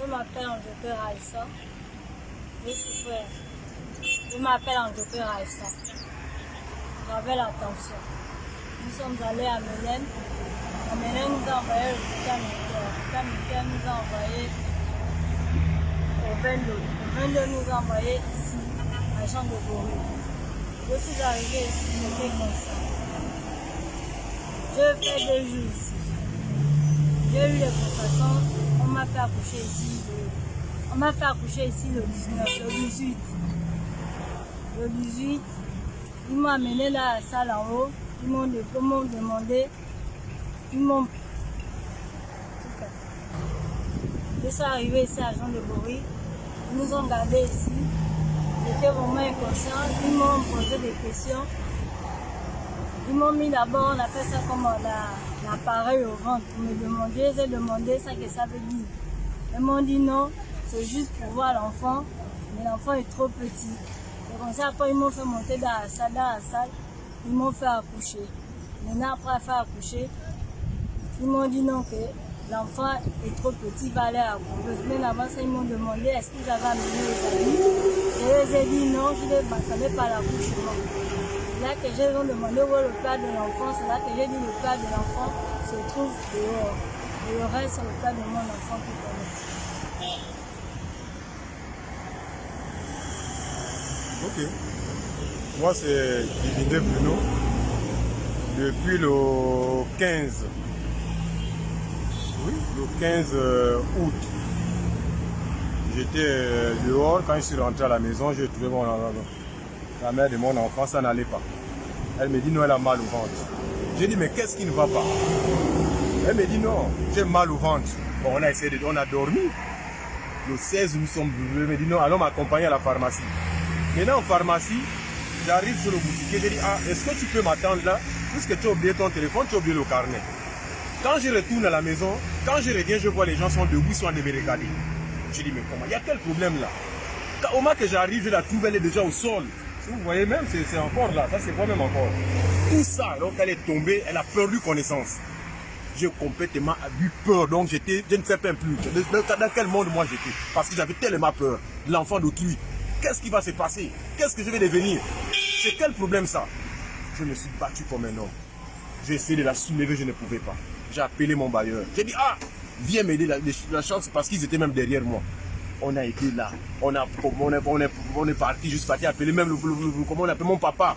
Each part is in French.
Je m'appelle Anjoke Raissa. Je m'appelle Anjoke Raissa. J'avais l'attention. Nous sommes allés à Mélène. À Mélène, nous a envoyé le l'hôpital militaire. L'hôpital militaire nous a envoyé au 22. Au 22, nous a envoyé ici, à Jean de Boré. Je suis arrivé ici, j'étais comme ça. Je fais 2 jours ici. J'ai eu les compressions, on m'a fait accoucher ici. On m'a fait accoucher ici le 19, le 18. Le 18, ils m'ont amené là à la salle en haut. Ils m'ont demandé, je suis arrivé ici à Jean de Boré. Ils nous ont gardés ici. J'étais vraiment inconscient. Ils m'ont posé des questions. Ils m'ont mis d'abord, on a fait ça comme l'appareil au ventre pour me demander. J'ai demandé ça que ça veut dire. Ils m'ont dit non, c'est juste pour voir l'enfant, mais l'enfant est trop petit. Et comme ça, après, ils m'ont fait monter dans la salle, ils m'ont fait accoucher. Maintenant, après faire accoucher, ils m'ont dit non, que l'enfant est trop petit, il va aller à la couveuse. Mais avant ça, ils m'ont demandé est-ce qu'ils avaient amené les amis. Je les ai dit non, je ne m'attendais pas à l'accouchement. C'est là que j'ai demandé où est le père de l'enfant, c'est là que j'ai dit le père de l'enfant se trouve dehors. Et le reste, c'est le père de mon enfant qui connaît. Ok. Moi, c'est Divindé Bruno. Depuis le 15. Oui, le 15 août. J'étais dehors. Quand je suis rentré à la maison, j'ai trouvé la mère de mon enfant, ça n'allait pas. Elle me dit non, elle a mal au ventre. J'ai dit mais qu'est-ce qui ne va pas? Elle me dit non, j'ai mal au ventre. Bon, on a essayé on a dormi. Le 16, nous sommes venus. Elle me dit non, allons m'accompagner à la pharmacie. Maintenant en pharmacie, j'arrive sur le boutiquier, j'ai dit ah, est-ce que tu peux m'attendre là? Puisque tu as oublié ton téléphone, tu as oublié le carnet. Quand je retourne à la maison, quand je reviens, je vois les gens sont debout, ils sont en train de me regarder. Je dis mais comment? Il y a quel problème là? Au moment que j'arrive, je la trouve, elle est déjà au sol. Si vous voyez même, c'est encore là, ça c'est pas même encore. Tout ça, donc elle est tombée, elle a perdu connaissance. J'ai complètement eu peur, donc je ne sais même plus dans quel monde moi j'étais. Parce que j'avais tellement peur de l'enfant d'autrui. Qu'est-ce qui va se passer? Qu'est-ce que je vais devenir? C'est quel problème ça? Je me suis battu comme un homme. J'ai essayé de la soulever, je ne pouvais pas. J'ai appelé mon bailleur. J'ai dit, ah, viens m'aider, la chance, parce qu'ils étaient même derrière moi. On a été là, on est parti, juste parti appeler même comment on appelle mon papa.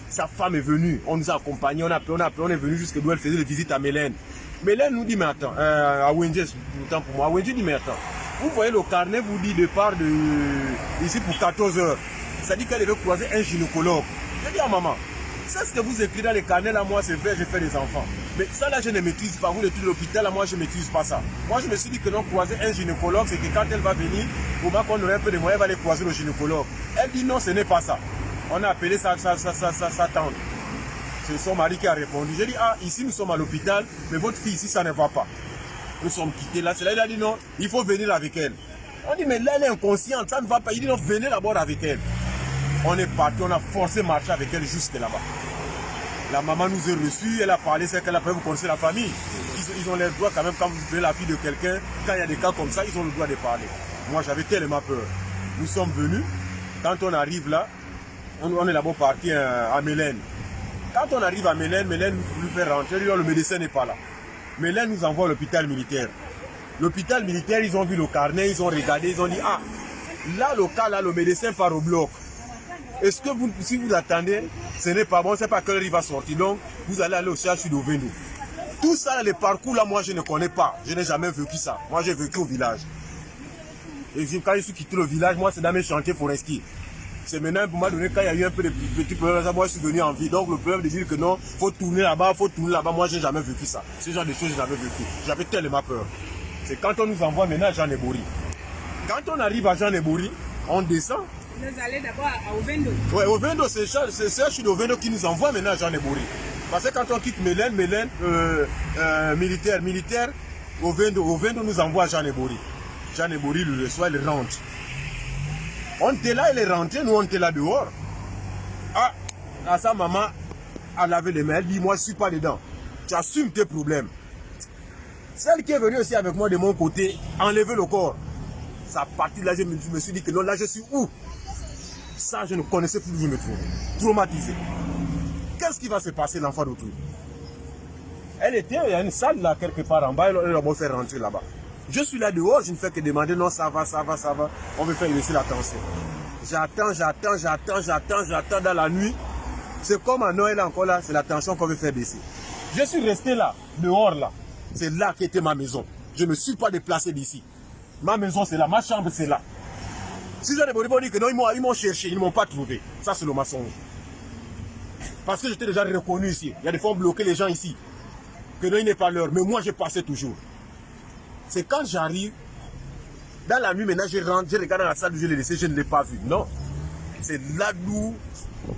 Sa femme est venue, on nous a accompagnés, on est venu jusqu'à d'où elle faisait des visites à Mélène. Mélène nous dit, mais attends, à Wenges, autant pour moi, à Wenges dit, mais attends, vous voyez le carnet vous dit départ de ici pour 14 h. Ça dit qu'elle devait croiser un gynécologue. J'ai dit à maman, c'est ce que vous écrivez dans les carnets là, moi c'est vrai, j'ai fait des enfants. Mais ça là, je ne maîtrise pas. Vous, l'étude de l'hôpital, là, moi, je ne maîtrise pas ça. Moi, je me suis dit que non, croiser un gynécologue, c'est que quand elle va venir, au moment qu'on aurait un peu de moyens, elle va aller croiser le gynécologue. Elle dit non, ce n'est pas ça. On a appelé sa tante. C'est son mari qui a répondu. J'ai dit, ah, ici, nous sommes à l'hôpital, mais votre fille ici, ça ne va pas. Nous sommes quittés là. C'est là, il a dit non, il faut venir avec elle. On dit, mais là, elle est inconsciente, ça ne va pas. Il dit non, venez d'abord avec elle. On est parti, on a forcé marcher avec elle jusque là-bas. La maman nous a reçus, elle a parlé, c'est qu'elle a pas, vous connaissez la famille. Ils ont le droit quand même, quand vous prenez la fille de quelqu'un, quand il y a des cas comme ça, ils ont le droit de parler. Moi, j'avais tellement peur. Nous sommes venus, quand on arrive là, on est là-bas parti à Mélène. Quand on arrive à Mélène, Mélène nous fait rentrer, le médecin n'est pas là. Mélène nous envoie à l'hôpital militaire. L'hôpital militaire, ils ont vu le carnet, ils ont regardé, ils ont dit, ah, là, le cas, là, le médecin part au bloc. Est-ce que vous, si vous attendez, ce n'est pas bon, c'est pas quelle heure il va sortir. Donc, vous allez aller au CHU d'Ovendo. Tout ça, les parcours là, moi, je ne connais pas. Je n'ai jamais vécu ça. Moi, j'ai vécu au village. Et quand je suis quitté le village, moi, c'est dans mes chantiers forestiers. C'est maintenant, pour m'a donné, quand il y a eu un peu de petits problèmes, moi, je suis venu en vie. Donc, le problème de dire que non, faut tourner là-bas, moi, je n'ai jamais vécu ça. Ce genre de choses, je n'avais vécu. J'avais tellement peur. C'est quand on nous envoie maintenant à Jean Nebori. Quand on arrive à Jean Nebori, on descend. Vous allez d'abord à Ovendo. Oui, Ovendo, c'est CHU d'Ovendo qui nous envoie maintenant à Jean Nebori. Parce que quand on quitte Mélène, militaire, Ovendo nous envoie à Jean Nebori. Jean Nebori le reçoit, il rentre. On était là, il est rentré, nous on était là dehors. Ah, à sa maman, a lavé les mains, elle dit, moi je ne suis pas dedans. Tu assumes tes problèmes. Celle qui est venue aussi avec moi de mon côté, enlever le corps. C'est à partir de là, je me suis dit que non, là, je suis où? Ça, je ne connaissais plus où je me trouvais. Traumatisé. Qu'est-ce qui va se passer, l'enfant d'autrui? Elle était, il y a une salle là, quelque part en bas, elle va faire rentrer là-bas. Je suis là dehors, je ne fais que demander, non, ça va, ça va, ça va. On veut faire laisser la tension. J'attends dans la nuit. C'est comme à Noël encore là, c'est la tension qu'on veut faire baisser. Je suis resté là, dehors là. C'est là qu'était ma maison. Je ne me suis pas déplacé d'ici. Ma maison c'est là, ma chambre c'est là. Si j'en ai dit que non, ils m'ont cherché, ils ne m'ont pas trouvé. Ça c'est le mensonge. Parce que j'étais déjà reconnu ici. Il y a des fois on bloquait les gens ici. Que non, il n'est pas l'heure. Mais moi je passais toujours. C'est quand j'arrive, dans la nuit maintenant je rentre, je regarde dans la salle où je l'ai laissé, je ne l'ai pas vu. Non. C'est là d'où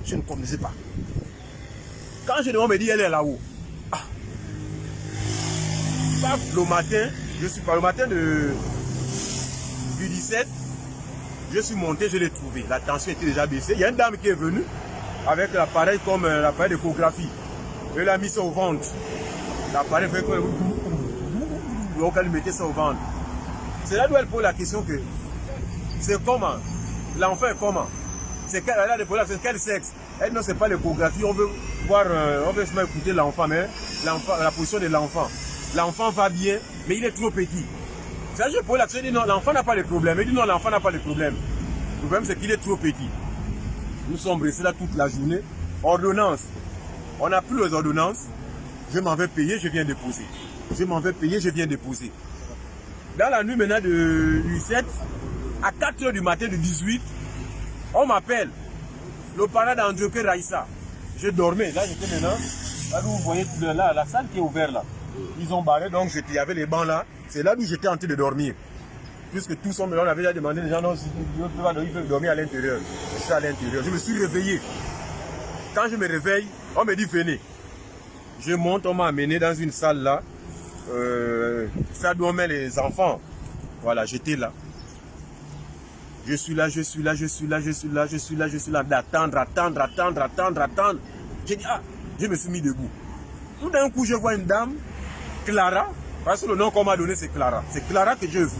je ne connaissais pas. Quand on me dit elle est là-haut. Ah. Le matin, je suis pas le matin du 17, je suis monté, je l'ai trouvé. La tension était déjà baissée. Il y a une dame qui est venue avec l'appareil comme l'appareil d'échographie. Elle a mis ça au ventre. L'appareil fait que donc elle mettait ça au ventre. C'est là où elle pose la question que c'est comment? L'enfant est comment? C'est quel sexe? Elle non, c'est pas l'échographie, on veut voir, on veut seulement écouter l'enfant, mais la position de l'enfant. L'enfant va bien, mais il est trop petit. Ça, je pose la question, dit non, l'enfant n'a pas de problème. Elle dit non, l'enfant n'a pas de problème. Le problème, c'est qu'il est trop petit. Nous sommes restés là toute la journée. Ordonnance. On n'a plus les ordonnances. Je m'en vais payer, je viens déposer. Je m'en vais payer, je viens déposer. Dans la nuit maintenant du 7, à 4 h du matin du 18, on m'appelle. Le parent d'Andjoke Raïssa. Je dormais. Là, j'étais maintenant. Là où vous voyez là, la salle qui est ouverte là. Ils ont barré, donc il y avait les bancs là. C'est là où j'étais en train de dormir. Puisque tous sont on avait déjà demandé les gens, non, ils peuvent dormir à l'intérieur. Je suis à l'intérieur. Je me suis réveillé. Quand je me réveille, on me dit venez. Je monte, on m'a amené dans une salle là. Ça doit mettre les enfants. Voilà, j'étais là. Je suis là, d'attendre. J'ai dit, ah, je me suis mis debout. Tout d'un coup, je vois une dame, Clara, parce que le nom qu'on m'a donné, c'est Clara. C'est Clara que je veux.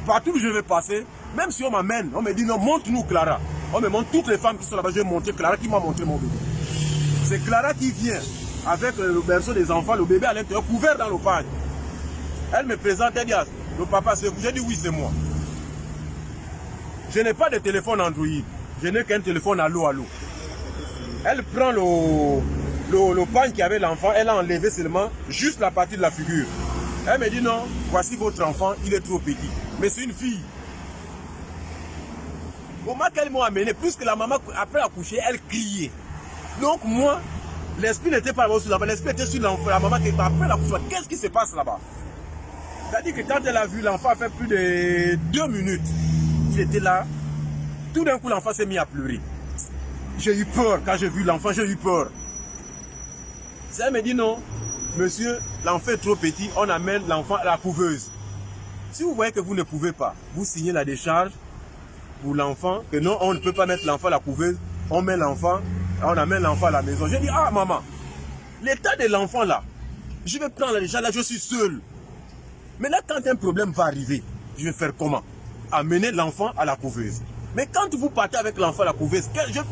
Partout où je vais passer, même si on m'amène, on me dit, non, montre-nous Clara. On me montre toutes les femmes qui sont là-bas, je vais montrer Clara qui m'a montré mon bébé. C'est Clara qui vient avec le berceau des enfants, le bébé à l'intérieur, couvert dans le pagne. Elle me présente, elle dit, ah, le papa, c'est vous. J'ai dit, oui, c'est moi. Je n'ai pas de téléphone Android. Je n'ai qu'un téléphone allô. Elle prend le pagne qui avait l'enfant, elle a enlevé seulement juste la partie de la figure. Elle me dit non, voici votre enfant, il est trop petit. Mais c'est une fille. Au moment qu'elle m'a amené, puisque la maman, après accoucher, elle criait. Donc moi, l'esprit n'était pas sur là-bas, l'esprit était sur l'enfant, la maman qui était après l'accouchement. Qu'est-ce qui se passe là-bas? C'est-à-dire que quand elle a vu l'enfant, a fait plus de 2 minutes. Il était là. Tout d'un coup, l'enfant s'est mis à pleurer. J'ai eu peur quand j'ai vu l'enfant, j'ai eu peur. Ça me dit non, monsieur, l'enfant est trop petit, on amène l'enfant à la couveuse. Si vous voyez que vous ne pouvez pas, vous signez la décharge pour l'enfant, que non, on ne peut pas mettre l'enfant à la couveuse, on met l'enfant, on amène l'enfant à la maison. J'ai dit, ah maman, l'état de l'enfant là, je vais prendre la décharge, là je suis seul. Mais là, quand un problème va arriver, je vais faire comment? Amener l'enfant à la couveuse. Mais quand vous partez avec l'enfant à la couveuse,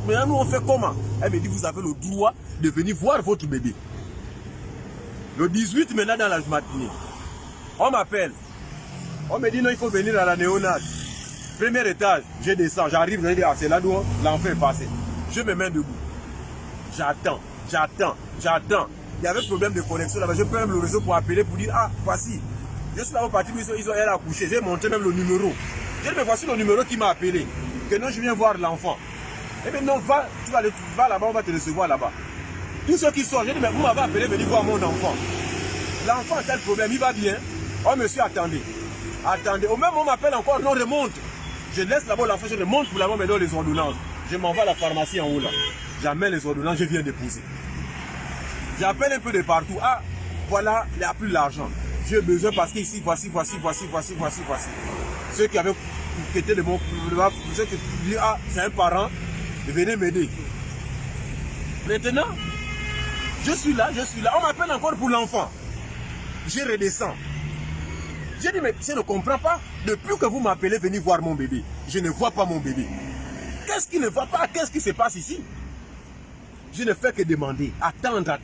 maintenant nous on fait comment? Elle me dit, vous avez le droit de venir voir votre bébé. Le 18 maintenant dans la matinée, on m'appelle. On me dit non, il faut venir à la néonate. Premier étage, je descends, j'arrive, je dis, ah, c'est là où l'enfant est passé. Je me mets debout. J'attends. Il y avait problème de connexion là-bas. Je prends même le réseau pour appeler, pour dire, ah, voici. Je suis là-bas parti, elle a accouché. J'ai montré même le numéro. J'ai dit, mais voici le numéro qui m'a appelé. Que non, je viens voir l'enfant. Et bien non, va là-bas, on va te recevoir là-bas. Tous ceux qui sortent, j'ai dit, mais vous m'avez appelé, venir voir mon enfant. L'enfant a tel problème, il va bien. Oh monsieur, attendez. Au même on m'appelle encore, non, remonte. Je laisse là-bas l'enfant, je remonte pour là-bas, me donne les ordonnances. Je m'en vais à la pharmacie en haut là. J'amène les ordonnances, je viens déposer. J'appelle un peu de partout. Ah, voilà, il n'y a plus l'argent. J'ai besoin parce qu'ici, voici. Ceux qui avaient quitté de mon... Ceux qui disent, ah, c'est un parent, venez m'aider. Maintenant, je suis là. On m'appelle encore pour l'enfant. Je redescends. J'ai dit, mais je ne comprends pas. Depuis que vous m'appelez venir voir mon bébé, je ne vois pas mon bébé. Qu'est-ce qui ne va pas? Qu'est-ce qui se passe ici? Je ne fais que demander, attendre.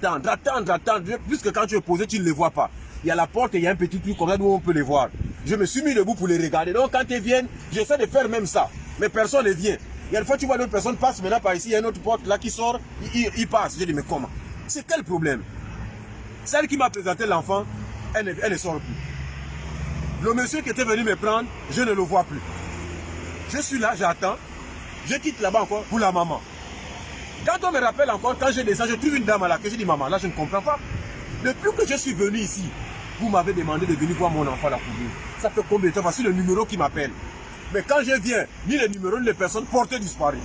Puisque quand tu es posé, tu ne les vois pas. Il y a la porte et il y a un petit truc comme ça où on peut les voir. Je me suis mis debout pour les regarder. Donc quand ils viennent, j'essaie de faire même ça. Mais personne ne vient. Il y a une fois tu vois d'autres personnes passent maintenant par ici, il y a une autre porte là qui sort, il passe. Je dis, mais comment? C'est quel problème? Celle qui m'a présenté l'enfant, elle ne sort plus. Le monsieur qui était venu me prendre, je ne le vois plus. Je suis là, j'attends. Je quitte là-bas encore pour la maman. Quand on me rappelle encore, quand je descends, je trouve une dame à laquelle je dis, maman, là je ne comprends pas. Depuis que je suis venu ici, vous m'avez demandé de venir voir mon enfant à la couvure. Ça fait combien de temps? Voici le numéro qui m'appelle. Mais quand je viens, ni le numéro, ni les personnes portées disparu.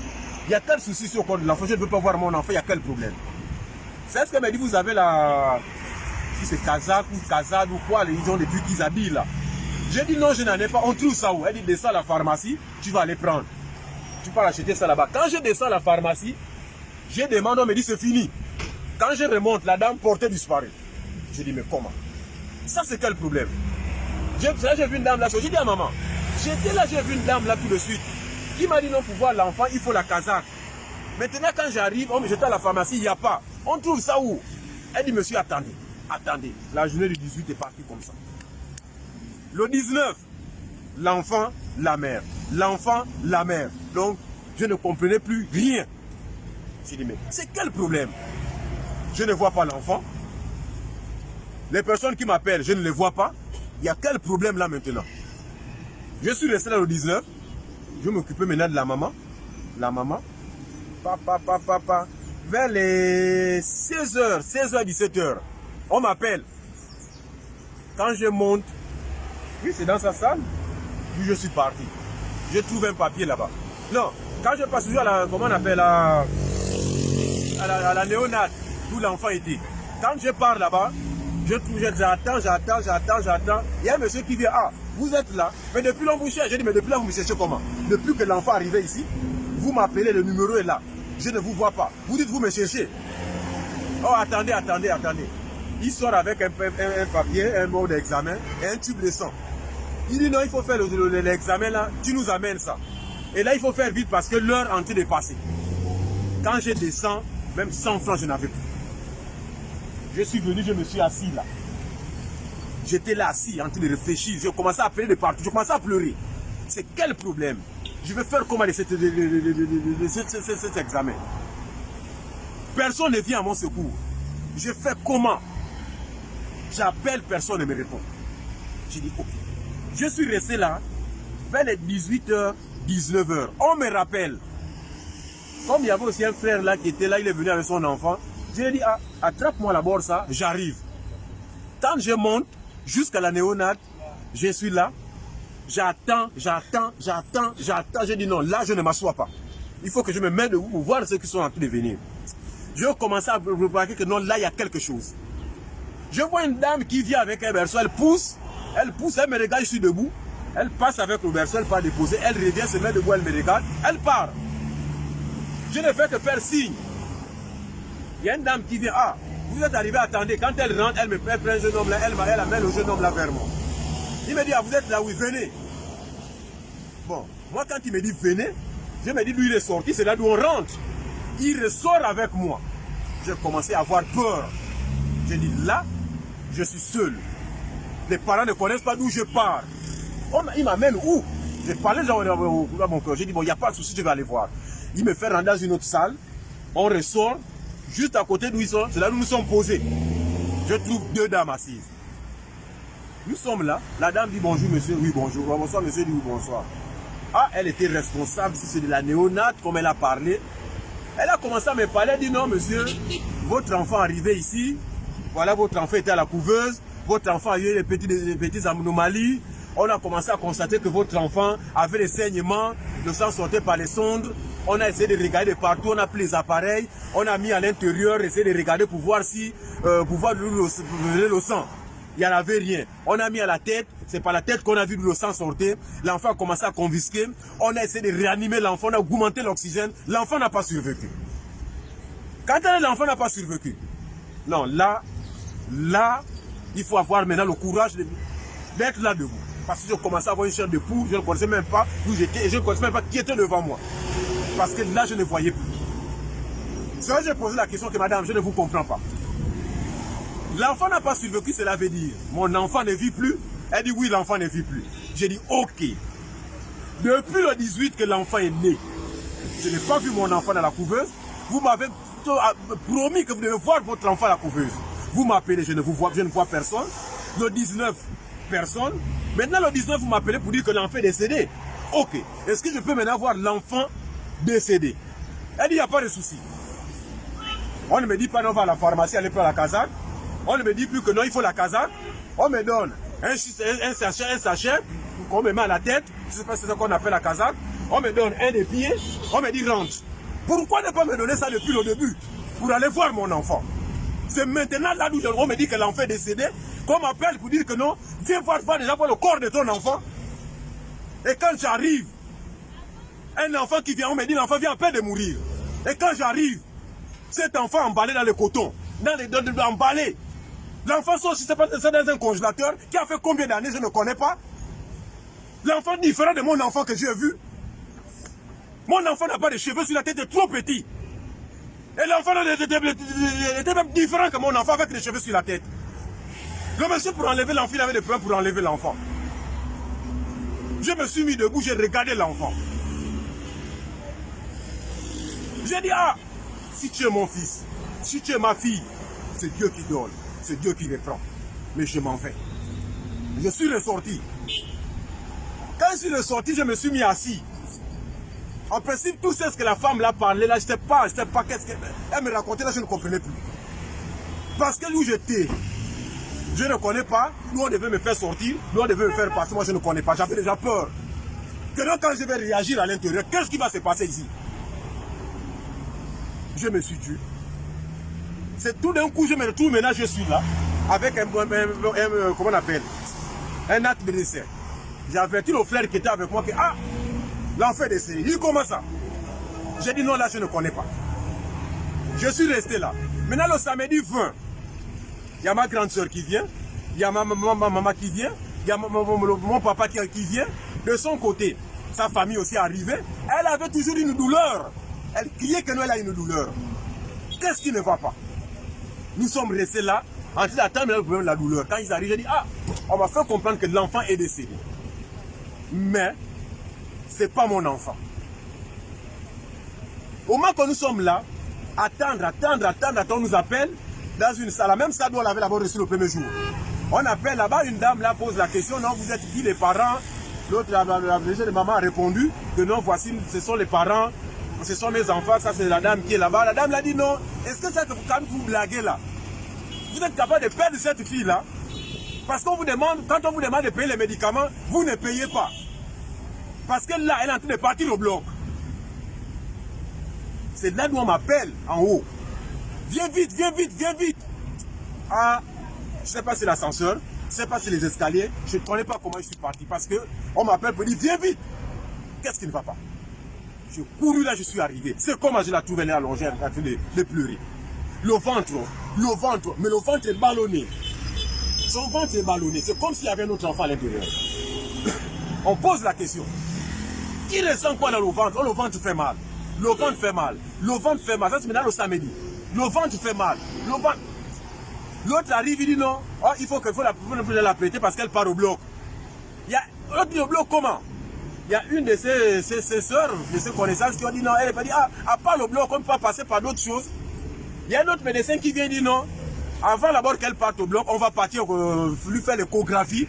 Il y a quel souci sur le corps de l'enfant? Je ne veux pas voir mon enfant, il y a quel problème? C'est ce qu'elle m'a dit, vous avez la... Si c'est Kazakh ou Kazad ou quoi, ils ont des trucs qu'ils habillent là. J'ai dit non, je n'en ai pas. On trouve ça où? Elle dit, descends à la pharmacie, tu vas aller prendre. Tu peux acheter ça là-bas. Quand je descends à la pharmacie, je demande, on me dit c'est fini. Quand je remonte, la dame portée disparue. Je dis, mais comment? Ça, c'est quel problème? J'ai vu une dame là, j'ai dit à maman, j'étais là, j'ai vu une dame là tout de suite, qui m'a dit non, pour voir l'enfant, il faut la casaque. Maintenant, quand j'arrive, j'étais à la pharmacie, il n'y a pas. On trouve ça où? Elle dit, monsieur, attendez. La journée du 18 est partie comme ça. Le 19, l'enfant, la mère. L'enfant, la mère. Donc, je ne comprenais plus rien. J'ai dit, mais c'est quel problème? Je ne vois pas l'enfant. Les personnes qui m'appellent, je ne les vois pas. Il y a quel problème là maintenant? Je suis resté là le 19. Je m'occupais maintenant de la maman. La maman. Papa. Vers les 16h, 17h, on m'appelle. Quand je monte, oui, c'est dans sa salle. Puis je suis parti. Je trouve un papier là-bas. Non, quand je passe toujours à la, comment on appelle, à la néonate, où l'enfant était. Quand je pars là-bas, j'attends. Il y a un monsieur qui vient, ah, vous êtes là, mais depuis là on vous cherche. Je dis, mais depuis là vous me cherchez comment? Depuis que l'enfant est arrivé ici, vous m'appelez, le numéro est là. Je ne vous vois pas. Vous dites, vous me cherchez. Oh, attendez. Il sort avec un papier, un mot d'examen et un tube de sang. Il dit, non, il faut faire l'examen là, tu nous amènes ça. Et là, il faut faire vite parce que l'heure est en train de passer. Quand je descends, même 100 francs, je n'avais plus. Je suis venu, je me suis assis là. J'étais là assis, en train de réfléchir. Je commençais à appeler de partout, je commençais à pleurer. C'est quel problème? Je vais faire comment de cet examen? Personne ne vient à mon secours. Je fais comment? J'appelle, personne ne me répond. J'ai dit, ok. Je suis resté là, vers les 18h, 19h. On me rappelle. Comme il y avait aussi un frère là qui était là, il est venu avec son enfant. Je lui ai dit, ah, attrape-moi la borsa, j'arrive. Quand je monte jusqu'à la néonate, je suis là. J'attends. J'ai dit non, là je ne m'assois pas. Il faut que je me mette debout pour voir ceux qui sont en train de venir. Je commence à remarquer que non, là il y a quelque chose. Je vois une dame qui vient avec un berceau, elle pousse, elle me regarde, je suis debout. Elle passe avec le berceau, elle part déposer, elle revient, se met debout, elle me regarde, elle part. Je ne fais que faire signe. Il y a une dame qui vient, ah, vous êtes arrivé, attendez. Quand elle rentre, elle prend un jeune homme là, elle amène le jeune homme là vers moi. Il me dit, ah, vous êtes là, oui, venez. Bon, moi quand il me dit venez, je me dis, lui il est sorti, c'est là d'où on rentre. Il ressort avec moi. J'ai commencé à avoir peur. J'ai dit, là, je suis seul. Les parents ne connaissent pas d'où je pars. Il m'amène où? J'ai parlé dans mon cœur. J'ai dit, bon, il n'y a pas de souci, je vais aller voir. Il me fait rentrer dans une autre salle. On ressort. Juste à côté d'où ils sont, c'est là où nous sommes posés. Je trouve deux dames assises. Nous sommes là. La dame dit bonjour monsieur, oui bonjour. Bonsoir monsieur, dit oui bonsoir. Ah, elle était responsable, si c'est de la néonate, comme elle a parlé. Elle a commencé à me parler, elle dit non monsieur, votre enfant arrivé ici. Voilà, votre enfant était à la couveuse. Votre enfant a eu des petites anomalies. On a commencé à constater que votre enfant avait des saignements, le sang sortait par les sondes. On a essayé de regarder de partout, on a pris les appareils, on a mis à l'intérieur, essayé de regarder pour voir si, pour voir d'où venait le sang. Il n'y en avait rien. On a mis à la tête, c'est par la tête qu'on a vu d'où le sang sortait. L'enfant a commencé à convisquer. On a essayé de réanimer l'enfant, on a augmenté l'oxygène. L'enfant n'a pas survécu. Quand l'enfant n'a pas survécu, non, là, il faut avoir maintenant le courage de... d'être là debout. Parce que je commençais à avoir une chair de poule, je ne connaissais même pas où j'étais et je ne connaissais même pas qui était devant moi. Parce que là, je ne voyais plus. C'est vrai que j'ai posé la question que madame, je ne vous comprends pas. L'enfant n'a pas survécu, cela veut dire mon enfant ne vit plus. Elle dit oui, l'enfant ne vit plus. J'ai dit ok. Depuis le 18 que l'enfant est né, je n'ai pas vu mon enfant dans la couveuse. Vous m'avez promis que vous devez voir votre enfant à la couveuse. Vous m'appelez, je ne vois personne. Le 19, personne. Maintenant le 19, vous m'appelez pour dire que l'enfant est décédé. Ok. Est-ce que je peux maintenant voir l'enfant décédé? Elle dit il n'y a pas de souci. On ne me dit pas non, on va à la pharmacie, aller prendre la casaque. On ne me dit plus que non, il faut la casaque. On me donne un sachet qu'on me met à la tête. Je ne sais pas si c'est ça qu'on appelle la casaque. On me donne un des pieds. On me dit rentre. Pourquoi ne pas me donner ça depuis le début? Pour aller voir mon enfant. C'est maintenant là où on me dit que l'enfant est décédé qu'on m'appelle pour dire que non, viens voir déjà pour le corps de ton enfant. Et quand j'arrive, un enfant qui vient, on me dit l'enfant vient à peine de mourir. Et quand j'arrive, cet enfant emballé dans le coton, emballé. L'enfant sort, je ne sais pas, c'est dans un congélateur qui a fait combien d'années, je ne connais pas. L'enfant différent de mon enfant que j'ai vu. Mon enfant n'a pas de cheveux sur la tête, il est trop petit. Et l'enfant était même différent que mon enfant avec les cheveux sur la tête. Le monsieur pour enlever l'enfant, il avait des problèmes pour enlever l'enfant. Je me suis mis debout, j'ai regardé l'enfant. J'ai dit, ah, si tu es mon fils, si tu es ma fille, c'est Dieu qui donne, c'est Dieu qui les prend. Mais je m'en vais. Je suis ressorti. Quand je suis ressorti, je me suis mis assis. En principe, tout ce que la femme l'a parlé, là, je ne sais pas qu'est-ce qu'elle me racontait, là, je ne comprenais plus. Parce que où j'étais, je ne connais pas, nous on devait me faire sortir, nous on devait me faire passer, moi je ne connais pas, j'avais déjà peur. Que donc quand je vais réagir à l'intérieur, qu'est-ce qui va se passer ici? Je me suis tué. C'est tout d'un coup, je me retrouve maintenant, je suis là, avec comment on appelle, un acte de décès. J'ai averti le frère qui était avec moi que, ah, l'enfant est décédé. Il commence ça. J'ai dit non, là, je ne connais pas. Je suis resté là. Maintenant, le samedi 20, il y a ma grande soeur qui vient, il y a ma maman qui vient, il y a mon papa qui vient. De son côté, sa famille aussi est arrivée. Elle avait toujours une douleur. Elle criait que nous, elle a une douleur. Qu'est-ce qui ne va pas? Nous sommes restés là, en train d'attendre le problème de la douleur. Quand ils arrivent, j'ai dit, ah, on va faire comprendre que l'enfant est décédé. Mais, ce n'est pas mon enfant. Au moment que nous sommes là, attendre, on nous appelle dans une salle, la même salle où on l'avait d'abord reçu le premier jour. On appelle là-bas, une dame là pose la question, non, vous êtes qui les parents? L'autre, la de maman a répondu que non, voici, ce sont les parents, ce sont mes enfants, ça c'est la dame qui est là-bas. La dame l'a dit non, est-ce que ça, quand vous blaguez là, vous êtes capable de perdre cette fille-là? Parce qu'on vous demande, quand on vous demande de payer les médicaments, vous ne payez pas. Parce que là, elle est en train de partir au bloc. C'est là où on m'appelle en haut. Viens vite, viens vite, viens vite. Ah, je ne sais pas si c'est l'ascenseur, je ne sais pas si c'est les escaliers, je ne connais pas comment je suis parti. Parce qu'on m'appelle pour dire viens vite. Qu'est-ce qui ne va pas? Je couru là, je suis arrivé. C'est comment je la trouvais là allongée en train de pleurer. Le ventre, mais le ventre est ballonné. Son ventre est ballonné. C'est comme s'il y avait un autre enfant à l'intérieur. On pose la question. Qui ressent quoi dans le ventre? Oh, le ventre fait mal. Le ventre fait mal. Le ventre fait mal. Ça, c'est maintenant le samedi. Le ventre fait mal. Le ventre... L'autre arrive, il dit non. Oh, il faut la prêter parce qu'elle part au bloc. Il y a l'autre dit au bloc comment? Il y a une de ses soeurs, de ses connaissances qui ont dit non. Elle a dit, ah, à part le bloc, on ne peut pas passer par d'autres choses. Il y a un autre médecin qui vient dire non. Avant d'abord qu'elle parte au bloc, on va partir lui faire l'échographie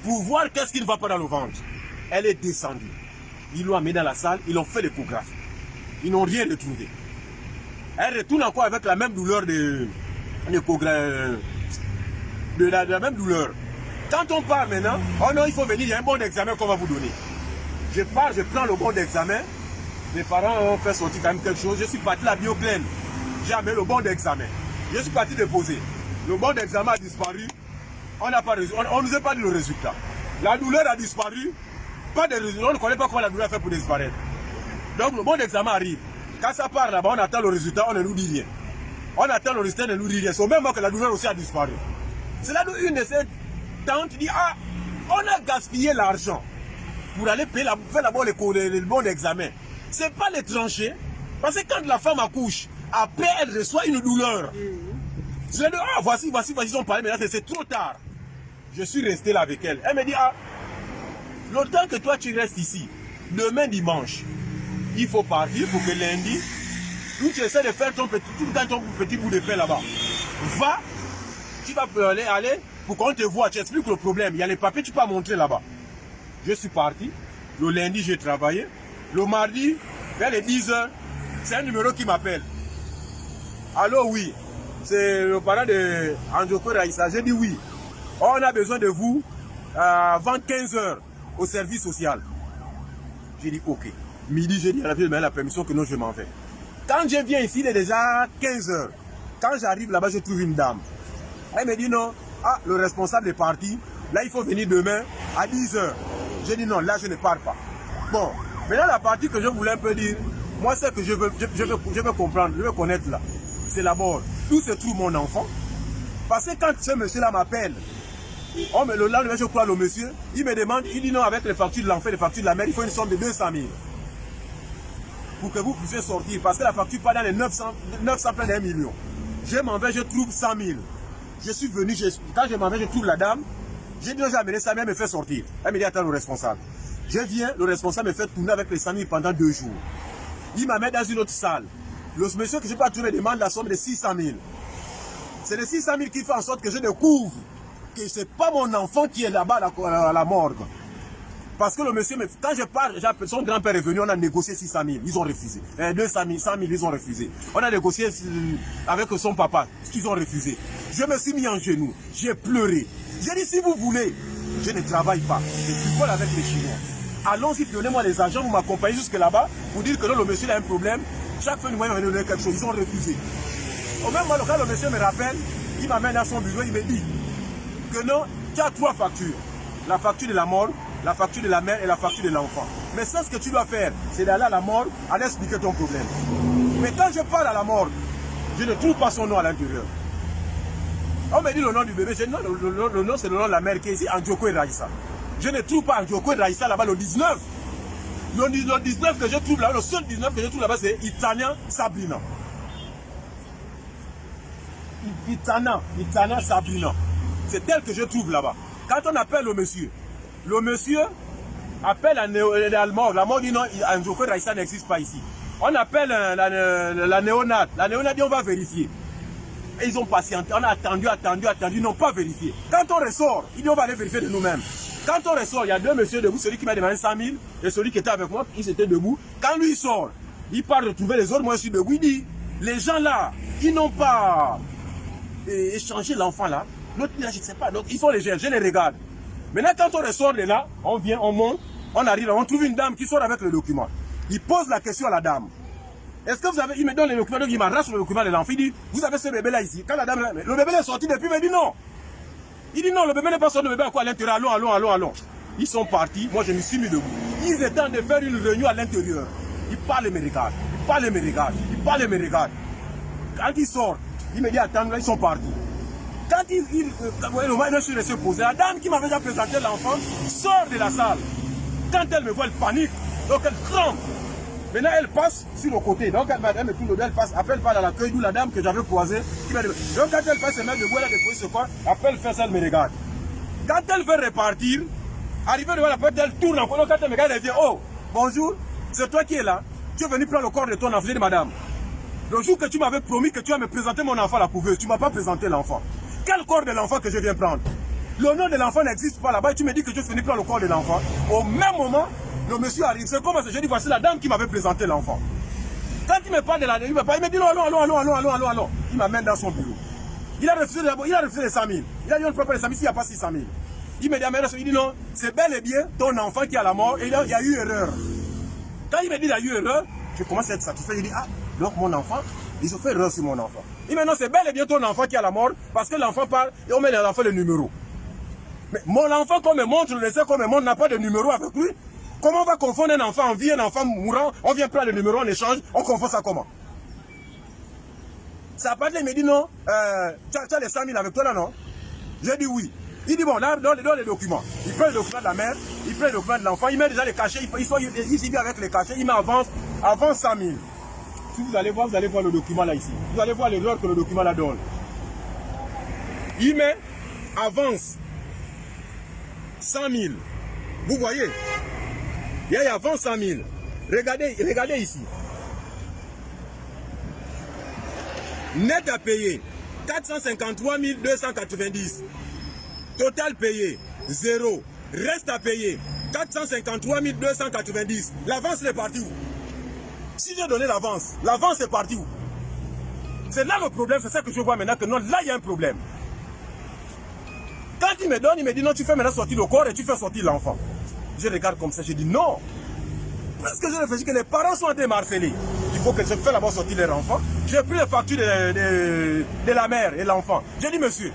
pour voir qu'est-ce qui ne va pas dans le ventre. Elle est descendue. Ils l'ont amenée dans la salle, ils ont fait l'échographie. Ils n'ont rien retrouvé. Elle retourne encore avec la même douleur de la même douleur. Quand on part maintenant, oh non, il faut venir, il y a un bon d'examen qu'on va vous donner. Je pars, je prends le bon d'examen. Mes parents ont fait sortir quand même quelque chose. Je suis parti à la Bioclène. J'ai amené le bon d'examen. Je suis parti déposer. Le bon d'examen a disparu. On ne nous a pas dit le résultat. La douleur a disparu. Pas de résultat. On ne connaît pas comment la douleur a fait pour disparaître. Donc le bon d'examen arrive. Quand ça part là-bas, on attend le résultat, on ne nous dit rien. On attend le résultat, on ne nous dit rien. C'est au même moment que la douleur aussi a disparu. C'est là où une de ces tantes dit, ah, On a gaspillé l'argent pour aller payer faire d'abord les bons d'examen. Ce n'est pas les tranchées. Parce que quand la femme accouche, après elle reçoit une douleur. Je lui ai dit, ah, voici, ils ont parlé, mais c'est trop tard. Je suis resté là avec elle. Elle me dit, ah, l'autant que toi tu restes ici, demain dimanche, il faut partir pour que lundi, tu essaies de faire ton petit bout de pain là-bas. Va, tu vas aller pour qu'on te voit, tu expliques le problème. Il y a les papiers, tu peux montrer là-bas. Je suis parti. Le lundi, j'ai travaillé. Le mardi, vers les 10 h, c'est un numéro qui m'appelle. Allô, oui. C'est le parent de Andjoko Raïssa. J'ai dit oui. On a besoin de vous avant 15 h au service social. J'ai dit ok. Midi, j'ai dit à la ville, mais la permission que non, je m'en vais. Quand je viens ici, il est déjà 15 h. Quand j'arrive là-bas, je trouve une dame. Elle me dit non. Ah, le responsable est parti. Là, il faut venir demain à 10 h. J'ai dit non, là, je ne pars pas. Bon, maintenant, la partie que je voulais un peu dire, moi, c'est que je veux comprendre, je veux connaître là. C'est d'abord, où se trouve mon enfant? Parce que quand ce monsieur-là m'appelle, oh, mais le lendemain, je crois le monsieur, il me demande, il dit non, avec les factures de l'enfant, les factures de la mère, il faut une somme de 200 000. Pour que vous puissiez sortir, parce que la facture part dans les 900 plein d'1 million. Je m'en vais, je trouve 100 000. Je suis venu, quand je m'en vais, je trouve la dame. J'ai dit, j'ai amené sa mère, elle me fait sortir. Elle me dit, attends, le responsable. Je viens, le responsable me fait tourner avec les 100 000 pendant 2 jours. Il m'amène dans une autre salle. Le monsieur que je n'ai pas trouvé demande la somme de 600 000. C'est les 600 000 qui fait en sorte que je découvre que ce n'est pas mon enfant qui est là-bas à la morgue. Parce que le monsieur, quand je pars, son grand-père est venu, on a négocié 600 000, ils ont refusé. 200 000, 100 000, ils ont refusé. On a négocié avec son papa, ils ont refusé. Je me suis mis en genoux, j'ai pleuré. J'ai dit, si vous voulez, je ne travaille pas. Je suis avec les Chinois. Allons-y, donnez-moi les agents, vous m'accompagnez jusque là-bas pour dire que non, le monsieur a un problème. Chaque fois, il m'a donné quelque chose, ils ont refusé. Au même moment, quand le monsieur me rappelle, il m'amène à son bureau, il me dit que non, tu as 3 factures. La facture de la mort, la facture de la mère et la facture de l'enfant. Mais ça, ce que tu dois faire, c'est d'aller à la mort, aller expliquer ton problème. Mais quand je parle à la mort, je ne trouve pas son nom à l'intérieur. On me dit le nom du bébé, je dis non, le nom c'est le nom de la mère qui est ici, Andjoko Raïssa. Je ne trouve pas Andjoko Raïssa là-bas le 19. Le 19 que je trouve là, le seul 19 que je trouve là-bas, c'est Itania Sabrina. Itania Sabrina. C'est elle que je trouve là-bas. Quand on appelle le monsieur appelle la mort. La mort dit non, Andjoko Raïssa n'existe pas ici. On appelle la néonate. La néonate dit on va vérifier. Et ils ont patienté, on a attendu, ils n'ont pas vérifié. Quand on ressort, ils disent on va aller vérifier de nous-mêmes. Quand on ressort, il y a 2 messieurs debout, celui qui m'a demandé 100 000 et celui qui était avec moi, il s'était debout. Quand lui sort, il part retrouver les autres, moi je suis debout, il dit, les gens là, ils n'ont pas échangé l'enfant là. L'autre là, je ne sais pas, donc ils sont légers, je les regarde. Maintenant quand on ressort de là, on vient, on monte, on arrive, on trouve une dame qui sort avec le document. Il pose la question à la dame. Est-ce que vous avez... Il me donne le document, donc il m'arrache le document de l'enfant. Il dit, vous avez ce bébé là ici. Quand la dame... Le bébé est sorti depuis, il me dit non. Il dit non, le bébé n'est pas sorti, le bébé à quoi à l'intérieur. Allons. Ils sont partis, moi je me suis mis debout. Ils étaient en train de faire une réunion à l'intérieur. Ils parlent et me regardent. Quand ils sortent, il me dit attends, là ils sont partis. Quand je suis resté posé, la dame qui m'avait déjà présenté l'enfant sort de la salle. Quand elle me voit, elle panique, donc elle tremble. Maintenant, elle passe sur le côté. Donc, elle me tourne le dos, elle passe. Après, elle parle à l'accueil d'où la dame que j'avais croisée. Donc, quand elle passe, elle met debout, elle a déposé ce quoi. Après, elle fait ça, elle me regarde. Quand elle veut repartir, arrivée devant la porte, elle tourne encore. Donc, quand elle me regarde, elle dit oh, bonjour, c'est toi qui es là. Tu es venu prendre le corps de ton enfant. Je dis madame, le jour que tu m'avais promis que tu vas me présenter mon enfant à la couveuse, tu ne m'as pas présenté l'enfant. Quel corps de l'enfant que je viens prendre? Le nom de l'enfant n'existe pas là-bas et tu me dis que tu es venu prendre le corps de l'enfant. Au même moment, le monsieur arrive, c'est comment je dis voici la dame qui m'avait présenté l'enfant. Quand il me parle de la dame, il me dit non, allons. Il m'amène dans son bureau. Il a refusé les 100 000. Il a dit on ne peut pas les 100 000 s'il n'y a pas 600 000. Il me dit, il dit non, c'est bel et bien ton enfant qui est à la mort et il y a eu erreur. Quand il me dit il y a eu erreur, je commence à être satisfait. Je dis ah, donc mon enfant, ils ont fait erreur sur mon enfant. Il me dit non, c'est bel et bien ton enfant qui est à la mort parce que l'enfant parle et on met à l'enfant le numéro. Mais mon enfant, qu'on me montre, le laisser qu'on me montre, n'a pas de numéro avec lui. Comment on va confondre un enfant en vie, un enfant mourant? On vient prendre le numéro, on échange, on confond ça comment? Ça a pas dit, il me dit non, tu as les 100 000 avec toi là, non? J'ai dit oui. Il dit, bon, là, dans les documents. Il prend les documents de la mère, il prend les documents de l'enfant, il met déjà les cachets, il s'y vient avec les cachets, il met avance 100 000. Si vous allez voir le document là ici. Vous allez voir l'erreur que le document là donne. Il met avance 100 000. Vous voyez? Il y a avance 100 000. Regardez ici. Net à payer 453 290. Total payé 0. Reste à payer 453 290. L'avance est partie où? Si j'ai donné l'avance est partie où? C'est là le problème, c'est ça que je vois maintenant que non, là il y a un problème. Quand il me donne, il me dit non, tu fais maintenant sortir le corps et tu fais sortir l'enfant. Je regarde comme ça, je dis non. Parce que je réfléchis que les parents sont en train de m'harceler. Il faut que je fasse d'abord sortir leur enfant. J'ai pris les factures de la mère et l'enfant. J'ai dit monsieur,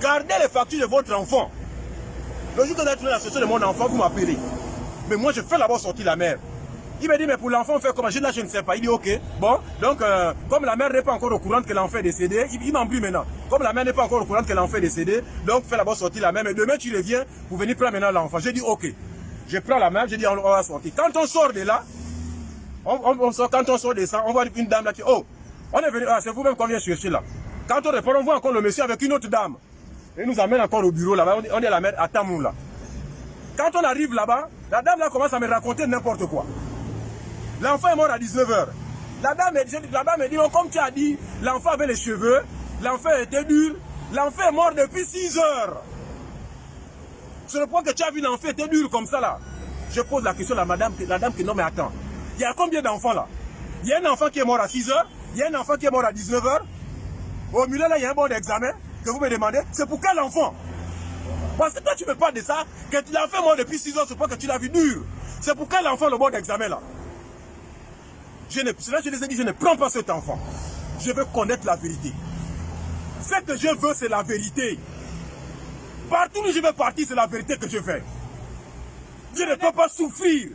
gardez les factures de votre enfant. Le jour que vous allez trouver la solution de mon enfant, vous m'appelez. Mais moi, je fais d'abord sortir la mère. Il me dit, mais pour l'enfant, on fait comment? Là, je ne sais pas. Il dit, ok. Bon, donc, comme la mère n'est pas encore au courant que l'enfant est décédé, il m'embrouille maintenant. Comme la mère n'est pas encore au courant que l'enfant est décédé, donc, fais d'abord sortir la mère. Mais demain, tu reviens pour venir prendre maintenant l'enfant. J'ai dit, ok. Je prends la mère, j'ai dit, on va sortir. Quand on sort de là, quand on sort de ça, on voit une dame là qui, oh, on est venu, c'est vous-même qu'on vient chercher là. Quand on répond, on voit encore le monsieur avec une autre dame. Et nous amène encore au bureau là-bas, on est à la mère à Tamoun là. Quand on arrive là-bas, la dame là commence à me raconter n'importe quoi. L'enfant est mort à 19 h. La dame me dit, oh, comme tu as dit, l'enfant avait les cheveux, l'enfant était dur, l'enfant est mort depuis 6 h. Sur le point que tu as vu l'enfant était dur comme ça là. Je pose la question à la dame qui non mais attends. Il y a combien d'enfants là? Il y a un enfant qui est mort à 6 h, il y a un enfant qui est mort à 19 h. Au milieu là, il y a un bon d'examen que vous me demandez. C'est pour quel enfant? Parce que toi tu me parles de ça, que l'enfant est mort depuis 6 h, c'est pas que tu l'as vu dur. C'est pour quel enfant le bon d'examen là? C'est là que je les ai dit, je ne prends pas cet enfant. Je veux connaître la vérité. Ce que je veux, c'est la vérité. Partout où je vais partir, c'est la vérité que je fais. Je ne peux pas souffrir.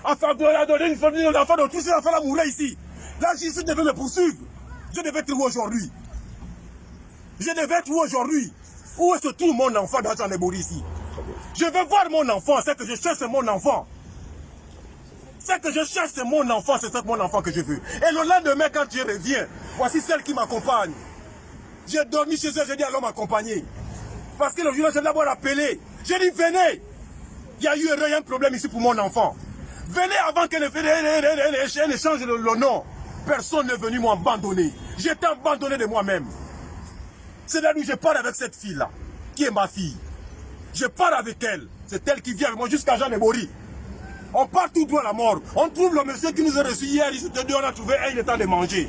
Enfin, de donner une famille d'enfants, de tous ces enfants-là mouraient ici. La justice devait me poursuivre. Je devais être où aujourd'hui? Je devais être où aujourd'hui? Où est-ce que tout mon enfant dans Jean Ebori ici? Je veux voir mon enfant, c'est que je cherche, c'est mon enfant. Ce que je cherche, c'est mon enfant, c'est mon enfant que je veux. Et le lendemain, quand je reviens, voici celle qui m'accompagne. J'ai dormi chez eux, j'ai dit allons m'accompagner. Parce que le jour-là, je l'ai d'abord appelé. J'ai dit venez. Il y a eu un problème ici pour mon enfant. Venez avant qu'elle ne change le nom. Personne n'est venu m'abandonner. J'étais abandonné de moi-même. C'est là où je pars avec cette fille-là, qui est ma fille. Je pars avec elle. C'est elle qui vient avec moi jusqu'à Jean Ebori. On part tout droit à la mort. On trouve le monsieur qui nous a reçus hier, il s'était dit on a trouvé un, il est temps de manger.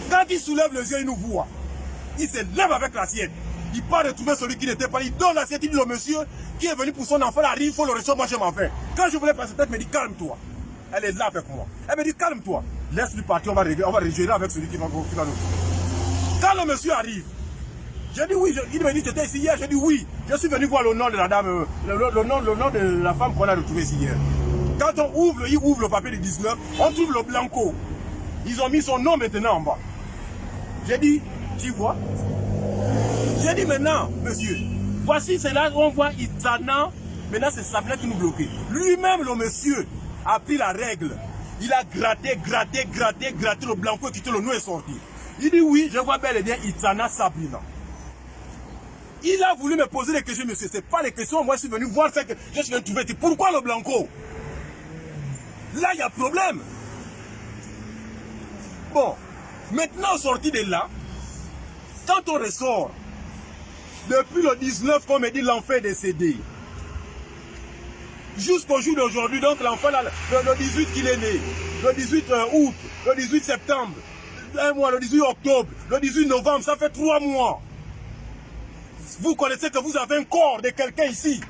Quand il soulève les yeux, il nous voit. Il se lève avec l'assiette. Il part retrouver celui qui n'était pas. Il donne l'assiette, il dit le monsieur qui est venu pour son enfant, là, arrive, il faut le recevoir, moi je m'en vais. Quand je voulais passer, peut-être me dit calme-toi. Elle est là avec moi. Elle me dit calme-toi. Laisse-lui partir, on va régérer avec celui qui va nous. Quand le monsieur arrive, j'ai dit oui, il me dit tu étais ici hier, j'ai dit oui. Je suis venu voir le nom de la dame, le nom de la femme qu'on a retrouvée ici hier. Quand il ouvre le papier de 19, on trouve le blanco. Ils ont mis son nom maintenant en bas. J'ai dit, tu vois? J'ai dit maintenant, monsieur, voici c'est là où on voit Itzana. Maintenant c'est Sabina qui nous bloque. Lui-même le monsieur a pris la règle. Il a gratté le blanco et quitté le nom est sorti. Il dit oui, je vois bel et bien Itzana Sabrina. Il a voulu me poser des questions, monsieur. Ce n'est pas les questions. Moi, je suis venu voir ce que je suis venu trouver. Pourquoi le blanco? Là, il y a problème. Bon, maintenant, sorti de là, quand on ressort, depuis le 19, comme me dit, l'enfant est décédé. Jusqu'au jour d'aujourd'hui, donc l'enfant, le 18 qu'il est né, le 18 août, le 18 septembre, un mois, le 18 octobre, le 18 novembre, ça fait 3 mois. Vous connaissez que vous avez un corps de quelqu'un ici.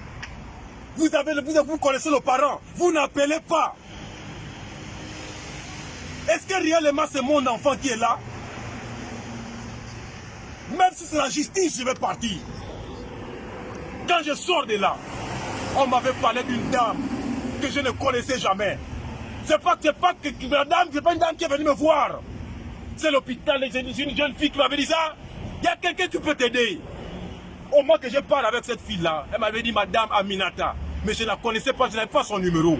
Vous connaissez le parent. Vous n'appelez pas. Est-ce que réellement c'est mon enfant qui est là? Même si c'est la justice, je vais partir. Quand je sors de là, on m'avait parlé d'une dame que je ne connaissais jamais. C'est pas une dame qui est venue me voir. C'est l'hôpital, c'est une jeune fille qui m'avait dit ça. Il y a quelqu'un qui peut t'aider. Au moment que je parle avec cette fille-là, elle m'avait dit Madame Aminata. Mais je ne la connaissais pas, je n'avais pas son numéro.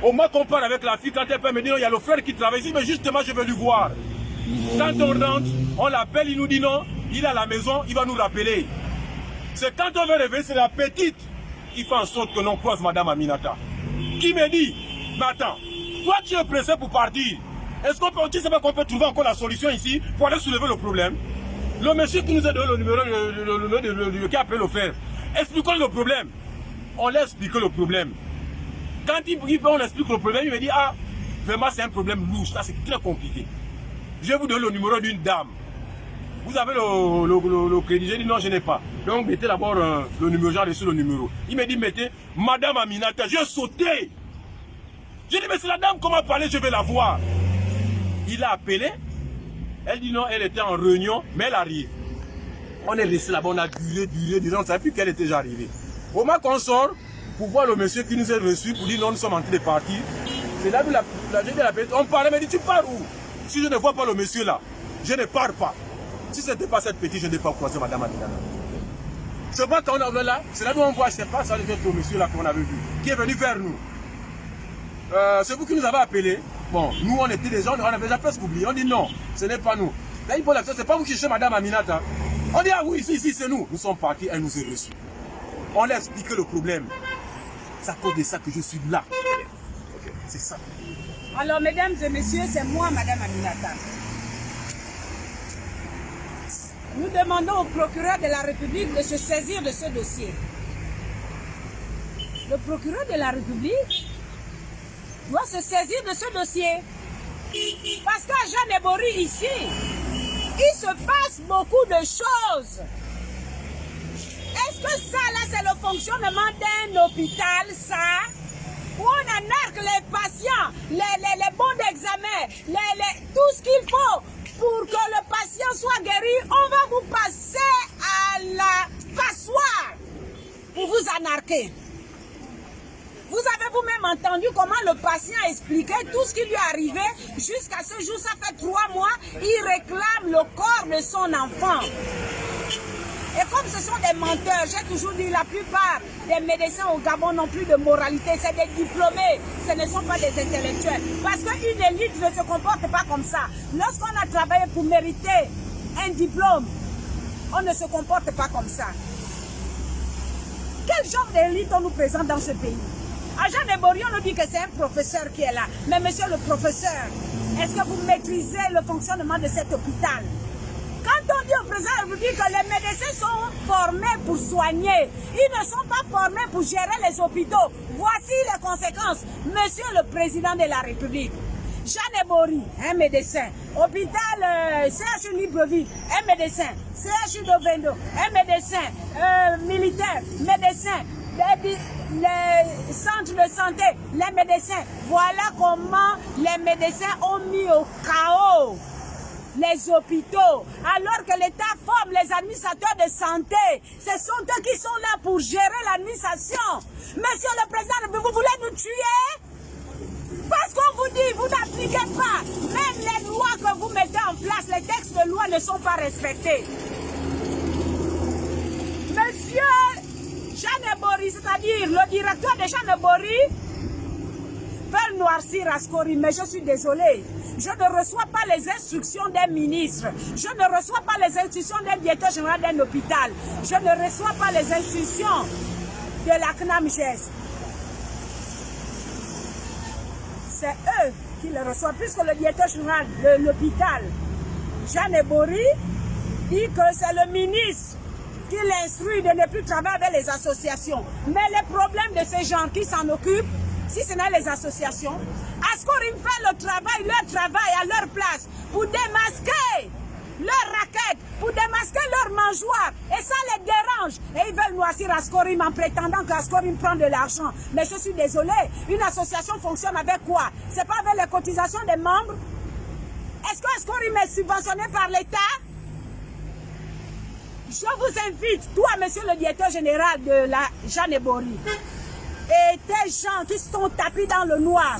Au moment qu'on parle avec la fille, quand elle peut me dire, il y a le frère qui travaille ici, mais justement, je vais lui voir. Quand on rentre, on l'appelle, il nous dit non, il est à la maison, il va nous rappeler. C'est quand on veut réveiller, c'est la petite qui fait en sorte que l'on croise Madame Aminata. Qui me dit, mais attends, toi tu es pressé pour partir. Est-ce qu'on peut, tu sais pas qu'on peut trouver encore la solution ici pour aller soulever le problème? Le monsieur qui nous a donné le numéro, qui a appelé le frère, expliquons le problème. On l'a expliqué le problème. Quand on explique le problème, il me dit, ah, vraiment c'est un problème louche, ça c'est très compliqué. Je vais vous donner le numéro d'une dame. Vous avez le crédit? J'ai dit non, je n'ai pas. Donc mettez d'abord le numéro, j'ai reçu le numéro. Il me dit, mettez Madame Aminata. J'ai sauté. J'ai dit, mais c'est la dame qu'on m'a parlé, je vais la voir. Il a appelé. Elle dit non, elle était en réunion, mais elle arrive. On est resté là-bas, on a duré, on ne savait plus qu'elle était déjà arrivée. Au moment qu'on sort, pour voir le monsieur qui nous a reçus, pour dire non, nous sommes en train de partir. C'est là où la jeune de la petite, on parlait, mais dit, tu pars où? Si je ne vois pas le monsieur là, je ne pars pas. Si ce n'était pas cette petite, je n'ai pas croisé Madame Aminata. C'est pas quand on est là, c'est là où on voit, je ne sais pas, ça devait être le monsieur là qu'on avait vu, qui est venu vers nous. C'est vous qui nous avez appelé. Bon, nous on était des gens, on avait déjà presque oublié. On dit non, ce n'est pas nous. Là, il faut la c'est pas vous qui cherchez Madame Aminata. On dit ah oui, ici c'est nous. Nous sommes partis, elle nous a reçus. On a expliqué le problème. C'est à cause de ça que je suis là. C'est ça. Alors, mesdames et messieurs, c'est moi, Madame Aminata. Nous demandons au procureur de la République de se saisir de ce dossier. Le procureur de la République doit se saisir de ce dossier. Parce qu'à Jeanne Ebori, ici, il se passe beaucoup de choses. Est-ce que ça, là, c'est le fonctionnement d'un hôpital, ça? Où on anarque les patients, les bons d'examen, tout ce qu'il faut pour que le patient soit guéri, on va vous passer à la passoire pour vous anarquer. Vous avez vous-même entendu comment le patient expliquait tout ce qui lui est arrivé jusqu'à ce jour, ça fait 3 mois, il réclame le corps de son enfant. Et comme ce sont des menteurs, j'ai toujours dit la plupart des médecins au Gabon n'ont plus de moralité, c'est des diplômés, ce ne sont pas des intellectuels. Parce qu'une élite ne se comporte pas comme ça. Lorsqu'on a travaillé pour mériter un diplôme, on ne se comporte pas comme ça. Quel genre d'élite on nous présente dans ce pays? À Jeanne Ebori, on nous dit que c'est un professeur qui est là. Mais monsieur le professeur, est-ce que vous maîtrisez le fonctionnement de cet hôpital? Quand on dit au président de la République que les médecins sont formés pour soigner, ils ne sont pas formés pour gérer les hôpitaux. Voici les conséquences. Monsieur le président de la République, Jeanne Ebori, un médecin. Hôpital CHU Libreville, un médecin. CHU d'Ovendo, un médecin. Militaire, médecin. Les centres de santé, les médecins. Voilà comment les médecins ont mis au chaos les hôpitaux, alors que l'État forme les administrateurs de santé. Ce sont eux qui sont là pour gérer l'administration. Monsieur le président, vous voulez nous tuer? Parce qu'on vous dit, vous n'appliquez pas. Même les lois que vous mettez en place, les textes de loi ne sont pas respectés. Monsieur Jeanne Ebori, c'est-à-dire le directeur de Jeanne Ebori, veut noircir Ascori, mais je suis désolée. Je ne reçois pas les instructions d'un ministre. Je ne reçois pas les instructions d'un directeur général d'un hôpital. Je ne reçois pas les instructions de la CNAMGES. C'est eux qui les reçoivent, puisque le directeur général de l'hôpital, Jeanne Ebori, dit que c'est le ministre qui l'instruit de ne plus travailler avec les associations. Mais les problèmes de ces gens qui s'en occupent, si ce n'est les associations, Ascorim fait le travail, leur travail à leur place pour démasquer leurs raquettes, pour démasquer leurs mangeoires. Et ça les dérange. Et ils veulent noircir Ascorim en prétendant qu'Ascorim prend de l'argent. Mais je suis désolée, une association fonctionne avec quoi? C'est pas avec les cotisations des membres? Est-ce que Ascorim est subventionné par l'État? Je vous invite, toi, monsieur le directeur général de la Jeanne Ebori, et des gens qui sont tapis dans le noir,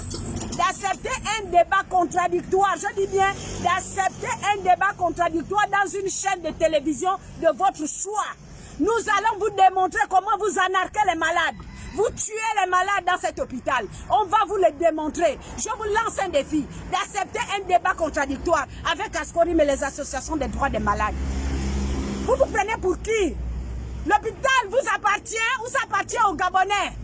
d'accepter un débat contradictoire, je dis bien d'accepter un débat contradictoire dans une chaîne de télévision de votre choix. Nous allons vous démontrer comment vous anarquez les malades. Vous tuez les malades dans cet hôpital. On va vous le démontrer. Je vous lance un défi d'accepter un débat contradictoire avec Ascorim et les associations des droits des malades. Vous vous prenez pour qui? L'hôpital vous appartient ou ça appartient aux Gabonais?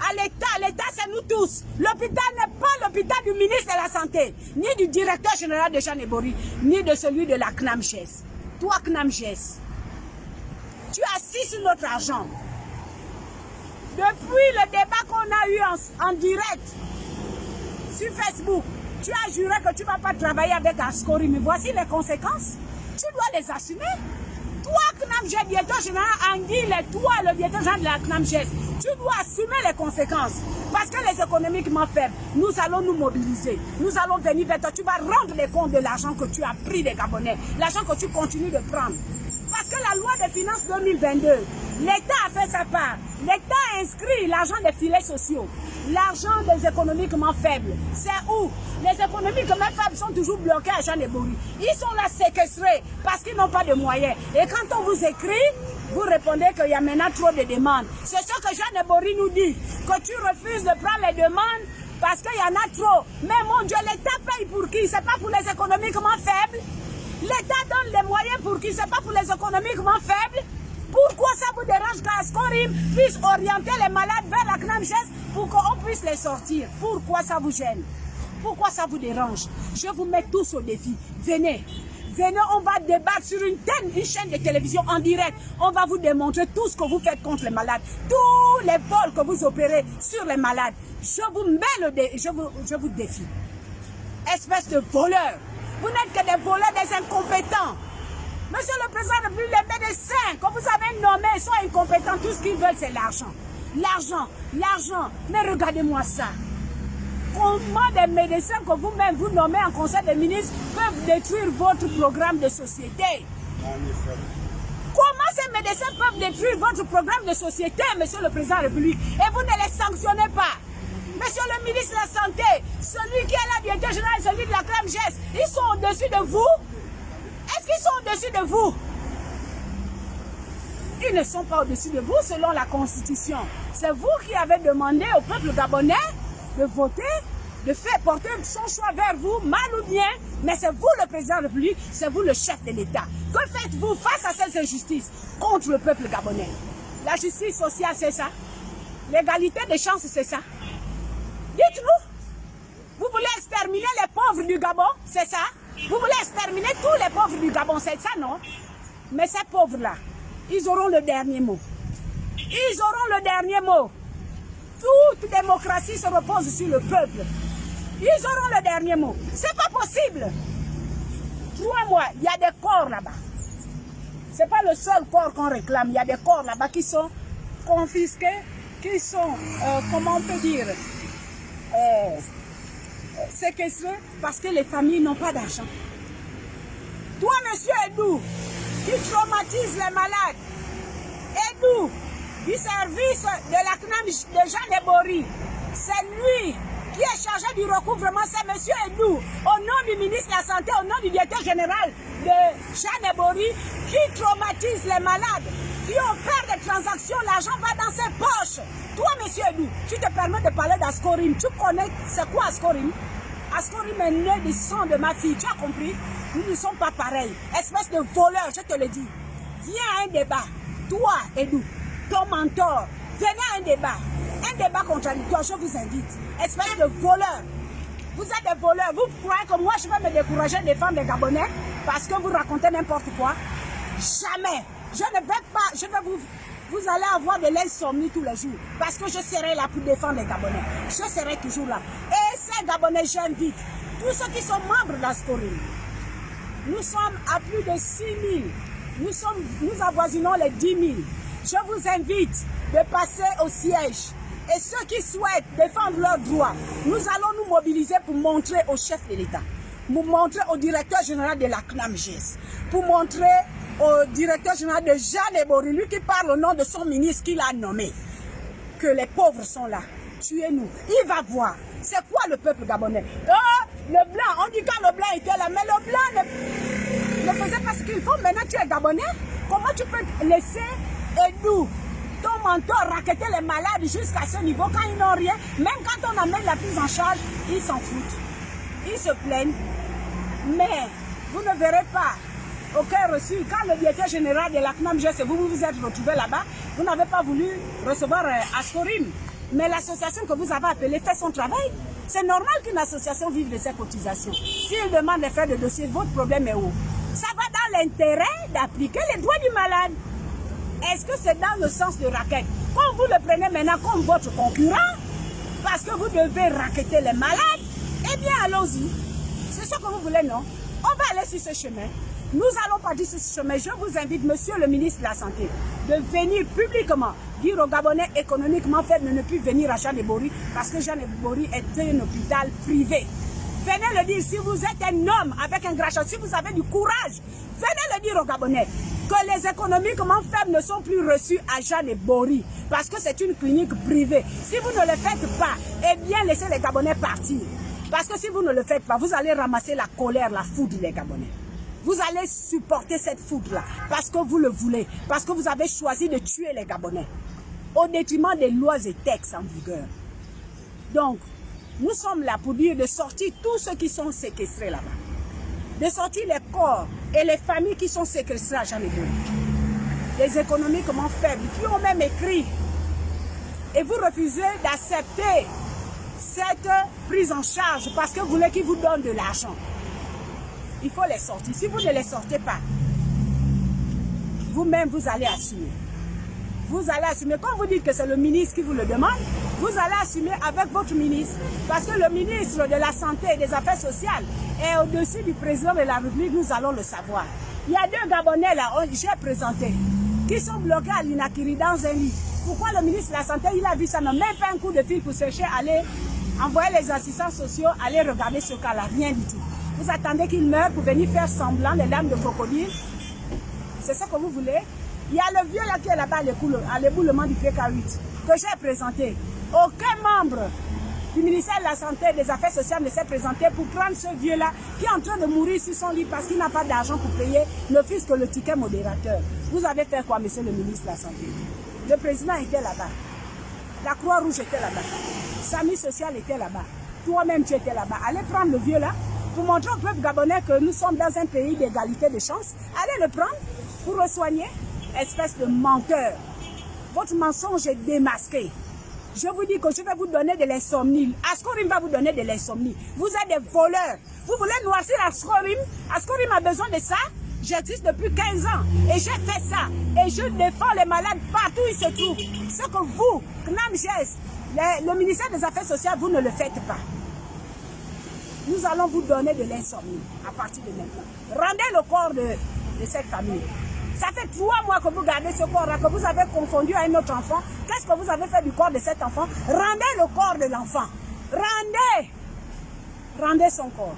À l'État, l'État c'est nous tous. L'hôpital n'est pas l'hôpital du ministre de la Santé, ni du directeur général de Jean Ebori, ni de celui de la CNAMGES. Toi CNAMGES, tu as assis sur notre argent. Depuis le débat qu'on a eu en direct sur Facebook, tu as juré que tu ne vas pas travailler avec Ascorim. Mais voici les conséquences. Tu dois les assumer. Toi, CNAMGES, directeur général Anguille, et toi, le directeur général de la CNAMGES, tu dois assumer les conséquences. Parce que les économiquement faibles, nous allons nous mobiliser. Nous allons venir vers toi. Tu vas rendre les comptes de l'argent que tu as pris des Gabonais. L'argent que tu continues de prendre. Parce que la loi des finances 2022, l'État a fait sa part. L'État a inscrit l'argent des filets sociaux. L'argent des économiquement faibles. C'est où? Les économiquement faibles sont toujours bloqués à Jean Ebori. Ils sont là séquestrés parce qu'ils n'ont pas de moyens. Et quand on vous écrit, vous répondez qu'il y a maintenant trop de demandes. C'est ce que Jean Ebori nous dit. Que tu refuses de prendre les demandes parce qu'il y en a trop. Mais mon Dieu, l'État paye pour qui? C'est pas pour les économiquement faibles. L'État donne les moyens pour qui? C'est pas pour les économiquement faibles. Pourquoi ça vous dérange qu'Ascorim puisse orienter les malades vers la CNAMGES pour qu'on puisse les sortir? Pourquoi ça vous gêne? Pourquoi ça vous dérange? Je vous mets tous au défi. Venez. Venez, on va débattre sur une chaîne de télévision en direct. On va vous démontrer tout ce que vous faites contre les malades. Tous les vols que vous opérez sur les malades. Je vous mets je vous défie. Espèce de voleur. Vous n'êtes que des voleurs, des incompétents. Monsieur le Président de la République, les médecins que vous avez nommés sont incompétents. Tout ce qu'ils veulent, c'est l'argent. L'argent, l'argent. Mais regardez-moi ça. Comment des médecins que vous-même vous nommez en conseil des ministres peuvent détruire votre programme de société? Comment ces médecins peuvent détruire votre programme de société, Monsieur le Président de la République, et vous ne les sanctionnez pas? Monsieur le ministre de la Santé, celui qui est là, directeur général, celui de la CNAMGES, ils sont au-dessus de vous? Est-ce qu'ils sont au-dessus de vous? Ils ne sont pas au-dessus de vous selon la Constitution. C'est vous qui avez demandé au peuple gabonais de voter, de faire porter son choix vers vous, mal ou bien, mais c'est vous le président de la République, c'est vous le chef de l'État. Que faites-vous face à cette injustice contre le peuple gabonais? La justice sociale, c'est ça? L'égalité des chances, c'est ça? Dites-nous, vous voulez exterminer les pauvres du Gabon, c'est ça? Vous voulez exterminer tous les pauvres du Gabon, c'est ça, non? Mais ces pauvres-là, ils auront le dernier mot. Ils auront le dernier mot. Toute démocratie se repose sur le peuple. Ils auront le dernier mot. C'est pas possible. 3 mois, il y a des corps là-bas. C'est pas le seul corps qu'on réclame. Il y a des corps là-bas qui sont confisqués, qui sont, comment on peut dire, séquestrés parce que les familles n'ont pas d'argent. Toi, monsieur Edou, qui traumatise les malades, Edou, du service de la CNAM de Jean Ebori, c'est lui qui est chargé du recouvrement, c'est monsieur Edou, au nom du ministre de la Santé, au nom du directeur général de Jean Ebori, qui traumatise les malades, qui opère des transactions, l'argent va dans ses poches. Toi, monsieur Edou, tu te permets de parler d'Ascorim, tu connais c'est quoi Ascorim? Ascorim est né du sang de ma fille, tu as compris? Nous ne sommes pas pareils, espèce de voleur, je te le dis. Viens à un débat, toi Edou, ton mentor, venez à un débat contradictoire, je vous invite. Espèce de voleur. Vous êtes des voleurs. Vous croyez que moi je vais me décourager de défendre les Gabonais parce que vous racontez n'importe quoi? Jamais. Je ne vais pas, vous allez avoir de l'insomnie tous les jours parce que je serai là pour défendre les Gabonais. Je serai toujours là. Et ces Gabonais, j'invite tous ceux qui sont membres d'Ascorim. Nous sommes à plus de 6 000. Nous avoisinons les 10 000. Je vous invite de passer au siège. Et ceux qui souhaitent défendre leurs droits, nous allons nous mobiliser pour montrer au chef de l'État, pour montrer au directeur général de la CNAMGES, pour montrer au directeur général de Jean Ebori, lui qui parle au nom de son ministre qu'il a nommé, que les pauvres sont là. Tuez-nous. Il va voir. C'est quoi le peuple gabonais? Oh, le blanc, on dit quand le blanc était là, mais le blanc ne faisait pas ce qu'il faut. Maintenant tu es gabonais. Comment tu peux laisser Et nous, ton mentor raquettait les malades jusqu'à ce niveau. Quand ils n'ont rien, même quand on amène la prise en charge, ils s'en foutent. Ils se plaignent. Mais vous ne verrez pas aucun reçu. Quand le directeur général de la CNAMGS, vous vous êtes retrouvé là-bas, vous n'avez pas voulu recevoir Ascorim. Mais l'association que vous avez appelée fait son travail. C'est normal qu'une association vive de ses cotisations. S'il demande les frais de dossier, votre problème est où? Ça va dans l'intérêt d'appliquer les droits du malade. Est-ce que c'est dans le sens de raquette? Quand vous le prenez maintenant comme votre concurrent, parce que vous devez raqueter les malades, eh bien allons-y. C'est ce que vous voulez, non? On va aller sur ce chemin. Nous allons partir sur ce chemin. Je vous invite, monsieur le ministre de la Santé, de venir publiquement dire aux Gabonais économiquement faibles de ne plus venir à Jeanne Bory parce que Jeanne Bory est un hôpital privé. Venez le dire si vous êtes un homme avec un crachat, si vous avez du courage. Venez le dire aux Gabonais que les économiquement faibles ne sont plus reçus à Jeanne Bory parce que c'est une clinique privée. Si vous ne le faites pas, eh bien laissez les Gabonais partir. Parce que si vous ne le faites pas, vous allez ramasser la colère, la foudre des Gabonais. Vous allez supporter cette foudre-là parce que vous le voulez, parce que vous avez choisi de tuer les Gabonais au détriment des lois et textes en vigueur. Donc, nous sommes là pour dire de sortir tous ceux qui sont séquestrés là-bas, de sortir les corps et les familles qui sont séquestrées à Jeanne Bory, les économiquement faibles, qui ont même écrit, et vous refusez d'accepter cette prise en charge parce que vous voulez qu'ils vous donnent de l'argent. Il faut les sortir. Si vous ne les sortez pas, vous-même, vous allez assumer. Vous allez assumer. Quand vous dites que c'est le ministre qui vous le demande, vous allez assumer avec votre ministre. Parce que le ministre de la Santé et des Affaires sociales est au-dessus du président de la République, nous allons le savoir. Il y a 2 Gabonais là, j'ai présenté, qui sont bloqués à l'Inakiri dans un lit. Pourquoi le ministre de la Santé, il a vu ça, n'a même pas un coup de fil pour chercher à aller envoyer les assistants sociaux, aller regarder ce cas-là, rien du tout. Vous attendez qu'il meure pour venir faire semblant des larmes de crocodile. C'est ça que vous voulez? Il y a le vieux là qui est là-bas à l'éboulement du PK8 que j'ai présenté. Aucun membre du ministère de la Santé et des Affaires sociales ne s'est présenté pour prendre ce vieux-là qui est en train de mourir sur son lit parce qu'il n'a pas d'argent pour payer ne fût-ce que le ticket modérateur. Vous avez fait quoi, monsieur le ministre de la Santé? Le président était là-bas. La Croix-Rouge était là-bas. Sami Social était là-bas. Toi-même, tu étais là-bas. Allez prendre le vieux là pour montrer au peuple gabonais que nous sommes dans un pays d'égalité de chance. Allez le prendre pour le soigner. Espèce de menteur. Votre mensonge est démasqué. Je vous dis que je vais vous donner de l'insomnie. Ascorim va vous donner de l'insomnie. Vous êtes des voleurs. Vous voulez noircir Ascorim? Ascorim a besoin de ça. J'existe depuis 15 ans et j'ai fait ça. Et je défends les malades partout où ils se trouvent. Ce que vous, CNAMGS, le ministère des Affaires sociales, vous ne le faites pas. Nous allons vous donner de l'insomnie à partir de maintenant. Rendez le corps de cette famille. Ça fait 3 mois que vous gardez ce corps-là, que vous avez confondu à un autre enfant. Qu'est-ce que vous avez fait du corps de cet enfant? Rendez le corps de l'enfant. Rendez son corps.